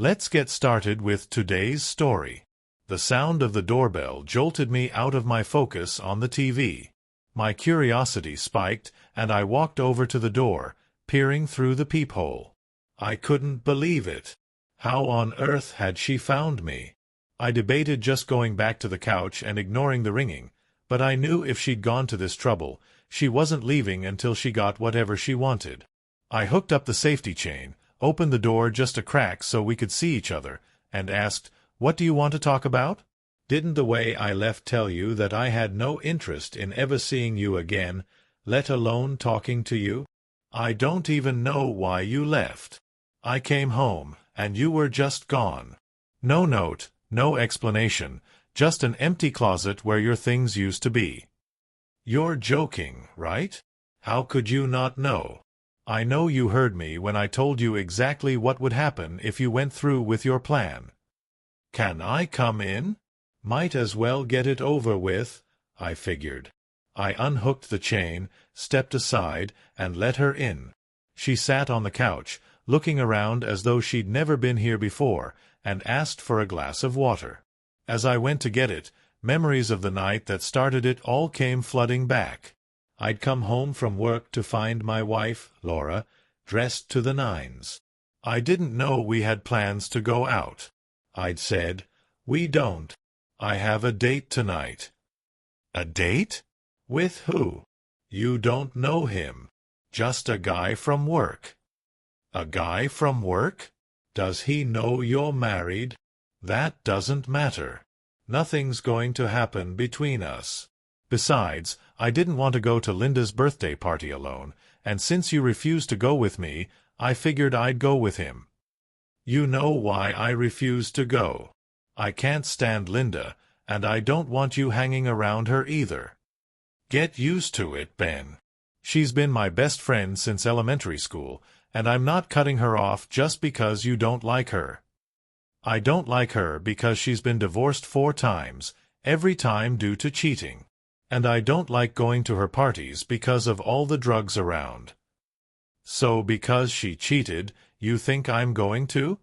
Let's get started with today's story. The sound of the doorbell jolted me out of my focus on the TV. My curiosity spiked, and I walked over to the door, peering through the peephole. I couldn't believe it. How on earth had she found me? I debated just going back to the couch and ignoring the ringing, but I knew if she'd gone to this trouble, she wasn't leaving until she got whatever she wanted. I hooked up the safety chain, opened the door just a crack so we could see each other, and asked, "What do you want to talk about?" "Didn't the way I left tell you that I had no interest in ever seeing you again, let alone talking to you? I don't even know why you left. I came home, and you were just gone. No note, no explanation, just an empty closet where your things used to be." "You're joking, right? How could you not know? I know you heard me when I told you exactly what would happen if you went through with your plan." "Can I come in? Might as well get it over with," I figured. I unhooked the chain, stepped aside, and let her in. She sat on the couch, looking around as though she'd never been here before, and asked for a glass of water. As I went to get it, memories of the night that started it all came flooding back. I'd come home from work to find my wife, Laura, dressed to the nines. I didn't know we had plans to go out. I'd said, "We don't. I have a date tonight." "A date? With who?" "You don't know him. Just a guy from work." "A guy from work? Does he know you're married?" "That doesn't matter. Nothing's going to happen between us. Besides, I didn't want to go to Linda's birthday party alone, and since you refused to go with me, I figured I'd go with him." "You know why I refused to go. I can't stand Linda, and I don't want you hanging around her either." "Get used to it, Ben. She's been my best friend since elementary school, and I'm not cutting her off just because you don't like her." "I don't like her because she's been divorced 4 times, every time due to cheating. And I don't like going to her parties because of all the drugs around." "So because she cheated, you think I'm going to?"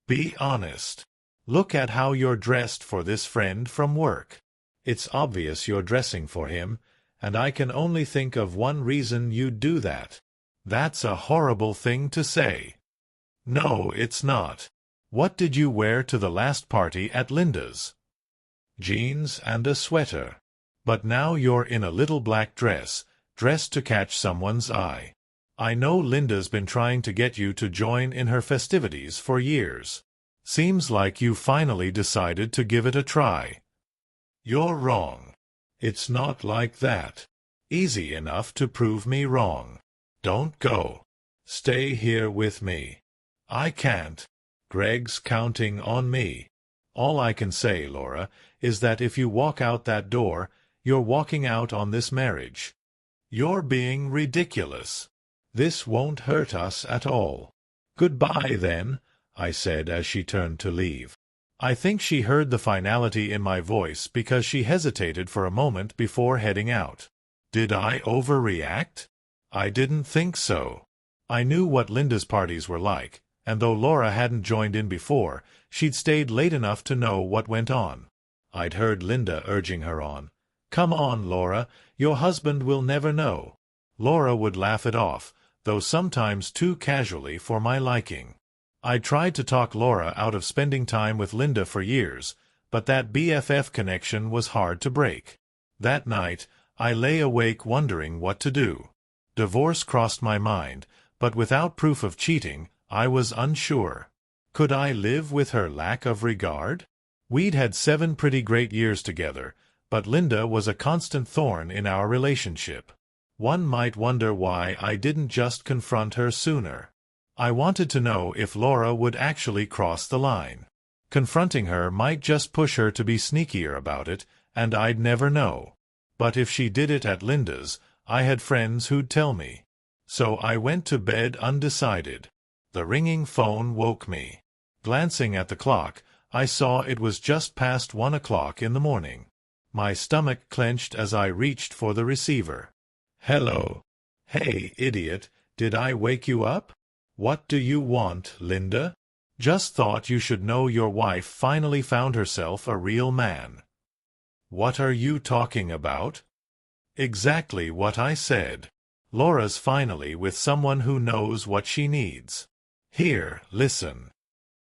"Be honest. Look at how you're dressed for this friend from work. It's obvious you're dressing for him, and I can only think of one reason you'd do that." "That's a horrible thing to say." "No, it's not. What did you wear to the last party at Linda's?" "Jeans and a sweater. But now you're in a little black dress, dressed to catch someone's eye. I know Linda's been trying to get you to join in her festivities for years. Seems like you finally decided to give it a try." "You're wrong. It's not like that. Easy enough to prove me wrong. Don't go. Stay here with me." "I can't. Greg's counting on me. All I can say, Laura, is that if you walk out that door, you're walking out on this marriage." "You're being ridiculous. This won't hurt us at all." "Goodbye, then," I said as she turned to leave. I think she heard the finality in my voice because she hesitated for a moment before heading out. Did I overreact? I didn't think so. I knew what Linda's parties were like, and though Laura hadn't joined in before, she'd stayed late enough to know what went on. I'd heard Linda urging her on. "Come on, Laura, your husband will never know." Laura would laugh it off, though sometimes too casually for my liking. I tried to talk Laura out of spending time with Linda for years, but that BFF connection was hard to break. That night, I lay awake wondering what to do. Divorce crossed my mind, but without proof of cheating, I was unsure. Could I live with her lack of regard? We'd had 7 pretty great years together, but Linda was a constant thorn in our relationship. One might wonder why I didn't just confront her sooner. I wanted to know if Laura would actually cross the line. Confronting her might just push her to be sneakier about it, and I'd never know. But if she did it at Linda's, I had friends who'd tell me. So I went to bed undecided. The ringing phone woke me. Glancing at the clock, I saw it was just past 1 o'clock in the morning. My stomach clenched as I reached for the receiver. "Hello." "Hey, idiot, did I wake you up?" "What do you want, Linda?" Just thought you should know your wife finally found herself a real man." "What are you talking about?" "Exactly what I said. Laura's finally with someone who knows what she needs. Here, listen."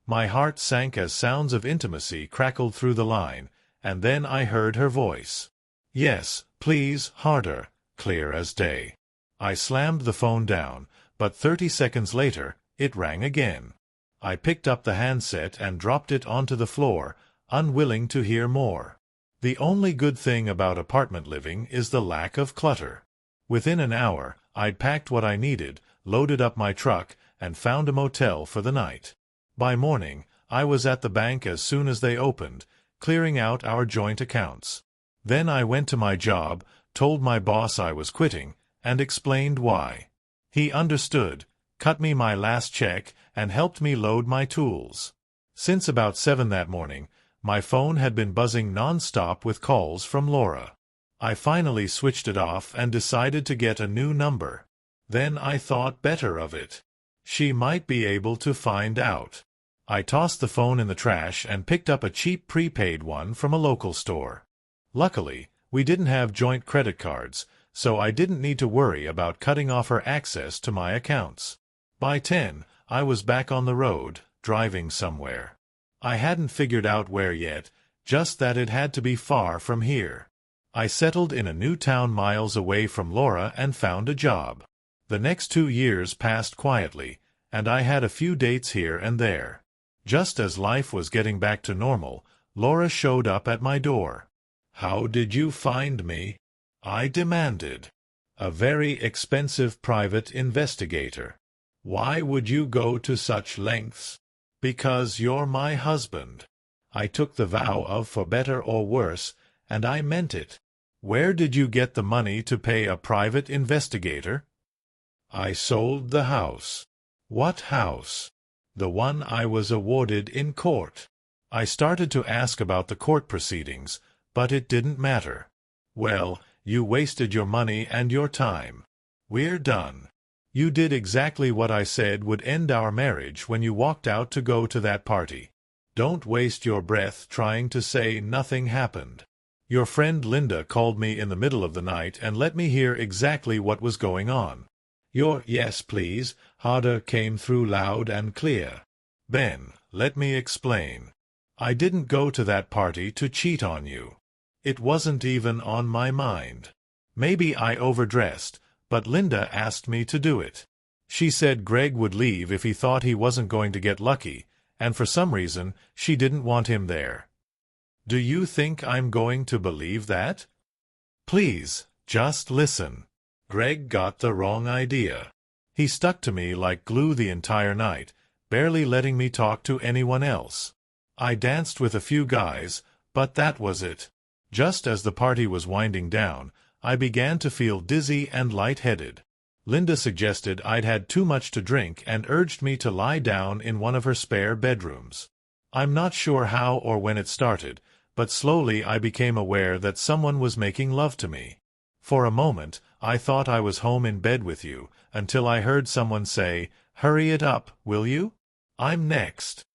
My heart sank as sounds of intimacy crackled through the line, and then I heard her voice. "Yes, please, harder," clear as day. I slammed the phone down, but 30 seconds later, it rang again. I picked up the handset and dropped it onto the floor, unwilling to hear more. The only good thing about apartment living is the lack of clutter. Within an hour, I'd packed what I needed, loaded up my truck, and found a motel for the night. By morning, I was at the bank as soon as they opened, clearing out our joint accounts. Then I went to my job, told my boss I was quitting, and explained why. He understood, cut me my last check, and helped me load my tools. Since about 7 that morning, my phone had been buzzing non-stop with calls from Laura. I finally switched it off and decided to get a new number. Then I thought better of it. She might be able to find out. I tossed the phone in the trash and picked up a cheap prepaid one from a local store. Luckily, we didn't have joint credit cards, so I didn't need to worry about cutting off her access to my accounts. By 10, I was back on the road, driving somewhere. I hadn't figured out where yet, just that it had to be far from here. I settled in a new town miles away from Laura and found a job. The next 2 years passed quietly, and I had a few dates here and there. Just as life was getting back to normal, Laura showed up at my door. "How did you find me?" I demanded. "A very expensive private investigator." "Why would you go to such lengths?" "Because you're my husband. I took the vow of for better or worse, and I meant it." "Where did you get the money to pay a private investigator?" "I sold the house." "What house?" "The one I was awarded in court." I started to ask about the court proceedings, but it didn't matter. "Well, you wasted your money and your time. We're done. You did exactly what I said would end our marriage when you walked out to go to that party. Don't waste your breath trying to say nothing happened. Your friend Linda called me in the middle of the night and let me hear exactly what was going on. Your 'yes, please' harder came through loud and clear. Ben, let me explain. I didn't go to that party to cheat on you. It wasn't even on my mind. Maybe I overdressed, but Linda asked me to do it. She said Greg would leave if he thought he wasn't going to get lucky, and for some reason she didn't want him there. Do you think I'm going to believe that? Please, just listen. Greg got the wrong idea. He stuck to me like glue the entire night, barely letting me talk to anyone else. I danced with a few guys, but that was it. Just as the party was winding down, I began to feel dizzy and lightheaded. Linda suggested I'd had too much to drink and urged me to lie down in one of her spare bedrooms. I'm not sure how or when it started, but slowly I became aware that someone was making love to me. For a moment, I thought I was home in bed with you, until I heard someone say, "Hurry it up, will you? I'm next."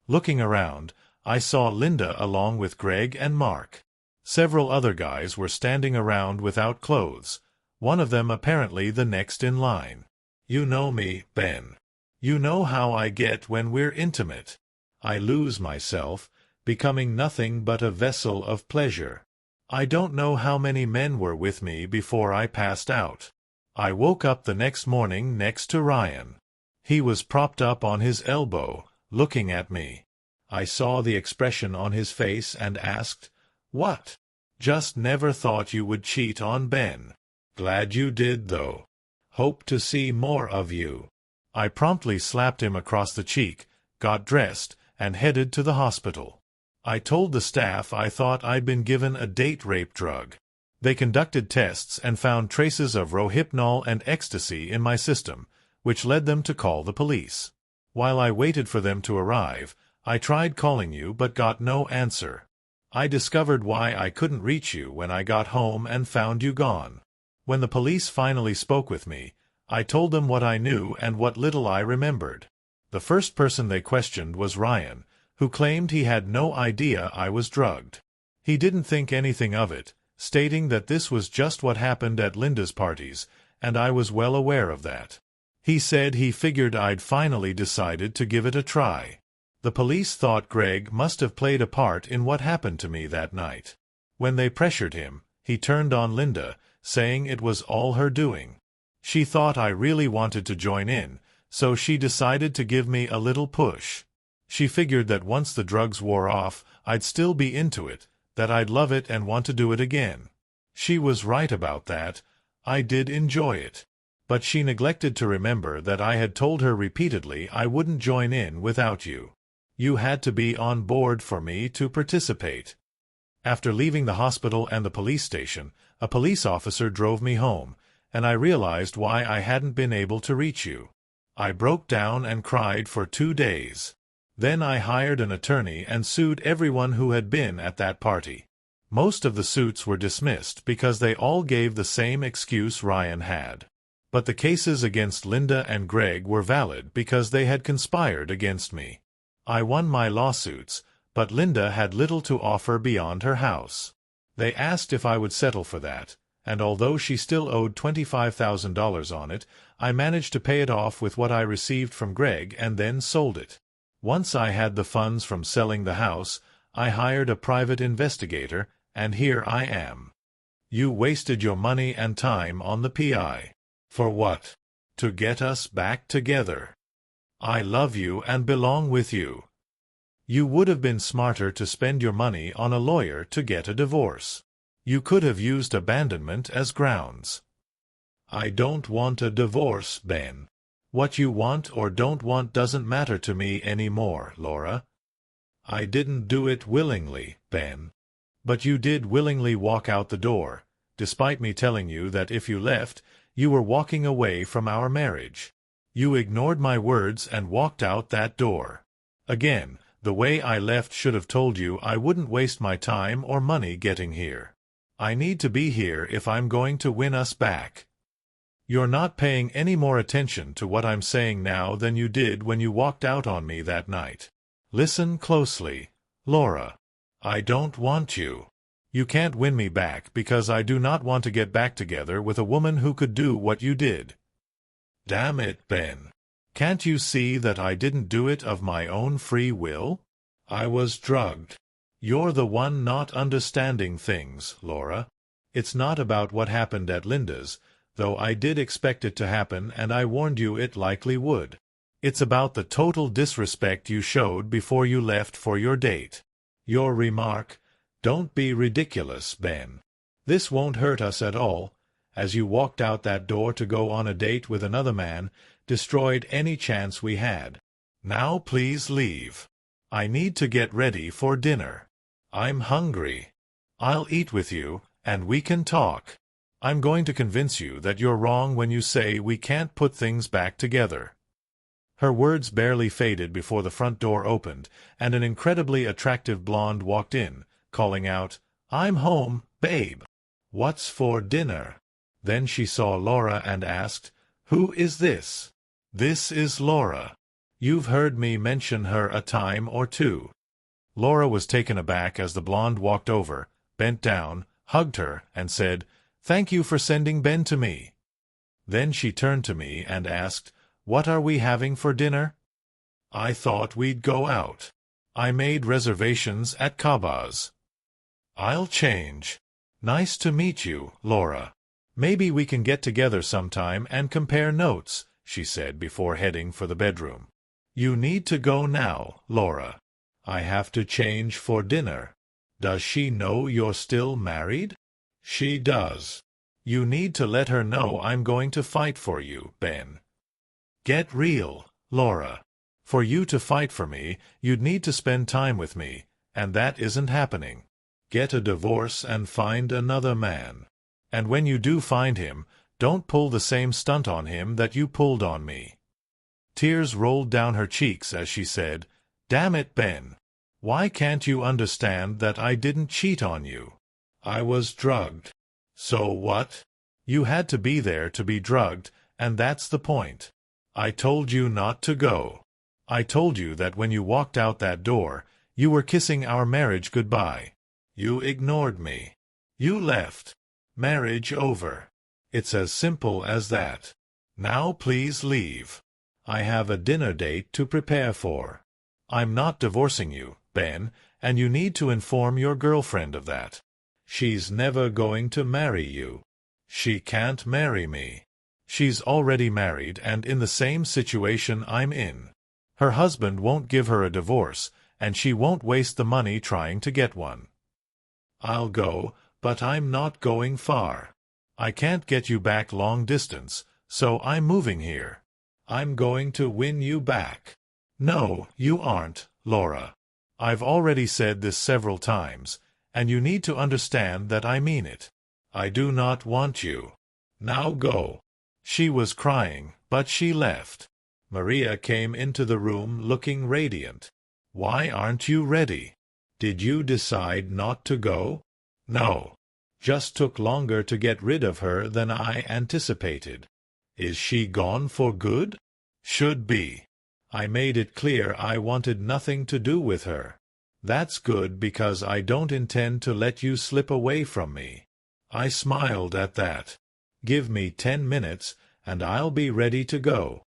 Looking around, I saw Linda along with Greg and Mark. Several other guys were standing around without clothes, one of them apparently the next in line. You know me, Ben. You know how I get when we're intimate. I lose myself, becoming nothing but a vessel of pleasure. I don't know how many men were with me before I passed out. I woke up the next morning next to Ryan. He was propped up on his elbow, looking at me. I saw the expression on his face and asked, "What?" "Just never thought you would cheat on Ben. Glad you did, though. Hope to see more of you." I promptly slapped him across the cheek, got dressed, and headed to the hospital. I told the staff I thought I'd been given a date rape drug. They conducted tests and found traces of Rohypnol and ecstasy in my system, which led them to call the police. While I waited for them to arrive, I tried calling you but got no answer. I discovered why I couldn't reach you when I got home and found you gone. When the police finally spoke with me, I told them what I knew and what little I remembered. The first person they questioned was Ryan, who claimed he had no idea I was drugged. He didn't think anything of it, stating that this was just what happened at Linda's parties, and I was well aware of that. He said he figured I'd finally decided to give it a try. The police thought Greg must have played a part in what happened to me that night. When they pressured him, he turned on Linda, saying it was all her doing. She thought I really wanted to join in, so she decided to give me a little push. She figured that once the drugs wore off, I'd still be into it, that I'd love it and want to do it again. She was right about that. I did enjoy it. But she neglected to remember that I had told her repeatedly I wouldn't join in without you. You had to be on board for me to participate. After leaving the hospital and the police station, a police officer drove me home, and I realized why I hadn't been able to reach you. I broke down and cried for 2 days. Then I hired an attorney and sued everyone who had been at that party. Most of the suits were dismissed because they all gave the same excuse Ryan had. But the cases against Linda and Greg were valid because they had conspired against me. I won my lawsuits, but Linda had little to offer beyond her house. They asked if I would settle for that, and although she still owed $25,000 on it, I managed to pay it off with what I received from Greg and then sold it. Once I had the funds from selling the house, I hired a private investigator, and here I am. You wasted your money and time on the PI. For what? To get us back together. I love you and belong with you. You would have been smarter to spend your money on a lawyer to get a divorce. You could have used abandonment as grounds. I don't want a divorce, Ben. What you want or don't want doesn't matter to me anymore, Laura. I didn't do it willingly, Ben. But you did willingly walk out the door, despite me telling you that if you left, you were walking away from our marriage. You ignored my words and walked out that door. Again, the way I left should have told you I wouldn't waste my time or money getting here. I need to be here if I'm going to win us back. You're not paying any more attention to what I'm saying now than you did when you walked out on me that night. Listen closely, Laura. I don't want you. You can't win me back because I do not want to get back together with a woman who could do what you did. Damn it, Ben. Can't you see that I didn't do it of my own free will? I was drugged. You're the one not understanding things, Laura. It's not about what happened at Linda's, though I did expect it to happen and I warned you it likely would. It's about the total disrespect you showed before you left for your date. Your remark, "Don't be ridiculous, Ben. This won't hurt us at all," as you walked out that door to go on a date with another man, destroyed any chance we had. Now please leave. I need to get ready for dinner. I'm hungry. I'll eat with you, and we can talk. I'm going to convince you that you're wrong when you say we can't put things back together. Her words barely faded before the front door opened, and an incredibly attractive blonde walked in, calling out, "I'm home, babe. What's for dinner?" Then she saw Laura and asked, "Who is this?" "This is Laura. You've heard me mention her a time or two." Laura was taken aback as the blonde walked over, bent down, hugged her, and said, "Thank you for sending Ben to me." Then she turned to me and asked, "What are we having for dinner?" "I thought we'd go out. I made reservations at Caba's." "I'll change. Nice to meet you, Laura. Maybe we can get together sometime and compare notes," she said before heading for the bedroom. "You need to go now, Laura. I have to change for dinner. Does she know you're still married?" "She does. You need to let her know I'm going to fight for you, Ben." "Get real, Laura. For you to fight for me, you'd need to spend time with me, and that isn't happening. Get a divorce and find another man. And when you do find him, don't pull the same stunt on him that you pulled on me." Tears rolled down her cheeks as she said, "Damn it, Ben. Why can't you understand that I didn't cheat on you? I was drugged. So what? You had to be there to be drugged, and that's the point. I told you not to go. I told you that when you walked out that door, you were kissing our marriage goodbye. You ignored me. You left. Marriage over. It's as simple as that. Now please leave. I have a dinner date to prepare for. I'm not divorcing you, Ben, and you need to inform your girlfriend of that. She's never going to marry you. She can't marry me. She's already married and in the same situation I'm in. Her husband won't give her a divorce, and she won't waste the money trying to get one. I'll go, but I'm not going far. I can't get you back long distance, so I'm moving here. I'm going to win you back. No, you aren't, Laura. I've already said this several times, and you need to understand that I mean it. I do not want you. Now go. She was crying, but she left. Maria came into the room looking radiant. Why aren't you ready? Did you decide not to go? No. Just took longer to get rid of her than I anticipated. Is she gone for good? Should be. I made it clear I wanted nothing to do with her. That's good because I don't intend to let you slip away from me. I smiled at that. Give me 10 minutes, and I'll be ready to go.